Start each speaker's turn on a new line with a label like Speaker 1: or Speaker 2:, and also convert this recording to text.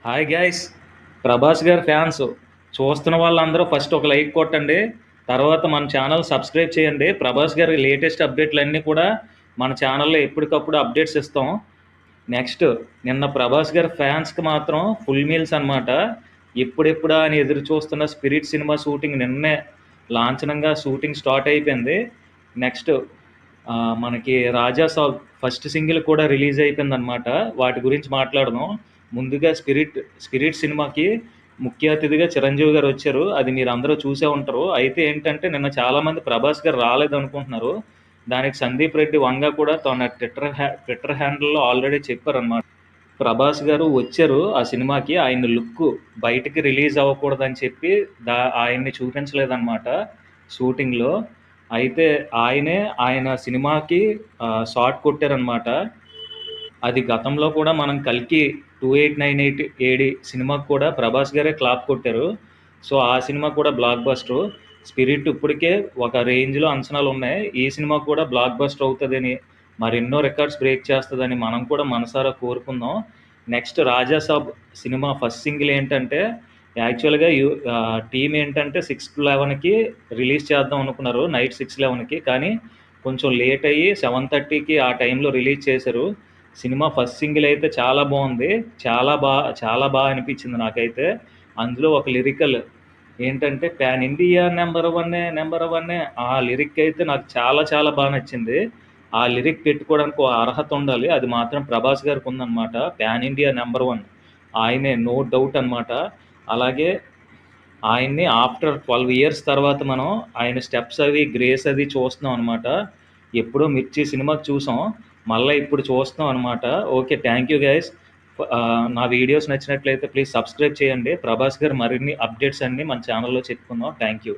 Speaker 1: Hi guys. Prabhas గారి fans చూస్తున్న వాళ్ళందరూ ఫస్ట్ ఒక లైక్ కొట్టండి. తర్వాత మన ఛానల్ సబ్స్క్రైబ్ చేయండి. ప్రభాస్ గారి లేటెస్ట్ అప్డేట్లన్నీ కూడా మన ఛానల్లో ఎప్పటికప్పుడు అప్డేట్స్ ఇస్తాం. నెక్స్ట్, నిన్న ప్రభాస్ గారి ఫ్యాన్స్కి మాత్రం ఫుల్ మీల్స్ అన్నమాట. ఎప్పుడెప్పుడా అని ఎదురు చూస్తున్న స్పిరిట్ సినిమా షూటింగ్ నిన్నే లాంఛనంగా షూటింగ్ స్టార్ట్ అయిపోయింది. నెక్స్ట్, మనకి రాజా సాబ్ ఫస్ట్ సింగిల్ కూడా రిలీజ్ అయిపోయిందనమాట. వాటి గురించి మాట్లాడదాం. ముందుగా స్పిరిట్ సినిమాకి ముఖ్య అతిథిగా చిరంజీవి గారు వచ్చారు. అది మీరు అందరూ చూసే ఉంటారు. అయితే ఏంటంటే నిన్న చాలామంది ప్రభాస్ గారు రాలేదనుకుంటున్నారు. దానికి సందీప్ రెడ్డి వంగ కూడా తన ట్విట్టర్ హ్యాండిల్లో ఆల్రెడీ చెప్పారనమాట. ప్రభాస్ గారు వచ్చారు ఆ సినిమాకి. ఆయన లుక్ బయటికి రిలీజ్ అవ్వకూడదని చెప్పి ఆయన్ని చూపించలేదన్నమాట షూటింగ్లో. అయితే ఆయన సినిమాకి షాట్ కొట్టారనమాట. అది గతంలో కూడా మనం కల్కి 2898 ఏడి సినిమాకి కూడా ప్రభాస్ గారే క్లాప్ కొట్టారు. సో ఆ సినిమా కూడా బ్లాక్ బస్టర్. స్పిరిట్ ఇప్పటికే ఒక రేంజ్లో అంచనాలు ఉన్నాయి. ఈ సినిమా కూడా బ్లాక్ బస్టర్ అవుతుందని, మరెన్నో రికార్డ్స్ బ్రేక్ చేస్తుందని మనం కూడా మనసారా కోరుకుందాం. Next, Rajasaab cinema first single ఏంటంటే యాక్చువల్గా టీం ఏంటంటే 6-11కి రిలీజ్ చేద్దాం అనుకున్నారు, నైట్ 6-11కి. కానీ కొంచెం లేట్ అయ్యి 7:30కి ఆ టైంలో రిలీజ్ చేశారు. సినిమా ఫస్ట్ సింగిల్ అయితే చాలా బాగుంది. చాలా బాగా అనిపించింది నాకైతే. అందులో ఒక లిరికల్ ఏంటంటే ప్యాన్ ఇండియా నెంబర్ వన్నే ఆ లిరిక్ అయితే నాకు చాలా చాలా బాగా నచ్చింది. ఆ లిరిక్ పెట్టుకోవడానికి ఒక అర్హత ఉండాలి. అది మాత్రం ప్రభాస్ గారికి ఉందన్నమాట. ప్యాన్ ఇండియా నెంబర్ వన్ ఆయనే, నో డౌట్ అన్నమాట. అలాగే ఆయన్ని ఆఫ్టర్ 12 ఇయర్స్ తర్వాత మనం ఆయన స్టెప్స్ అవి గ్రేస్ అది చూస్తున్నాం అనమాట. ఎప్పుడో మిర్చి సినిమాకి చూసాం, మళ్ళీ ఇప్పుడు చూస్తున్నాం అనమాట. Okay, thank you guys. నా వీడియోస్ నచ్చినట్లయితే ప్లీజ్ సబ్స్క్రైబ్ చేయండి. ప్రభాస్ గారు మరిన్ని అప్డేట్స్ అన్నీ మన ఛానల్లో చెప్పుకుందాం. Thank you.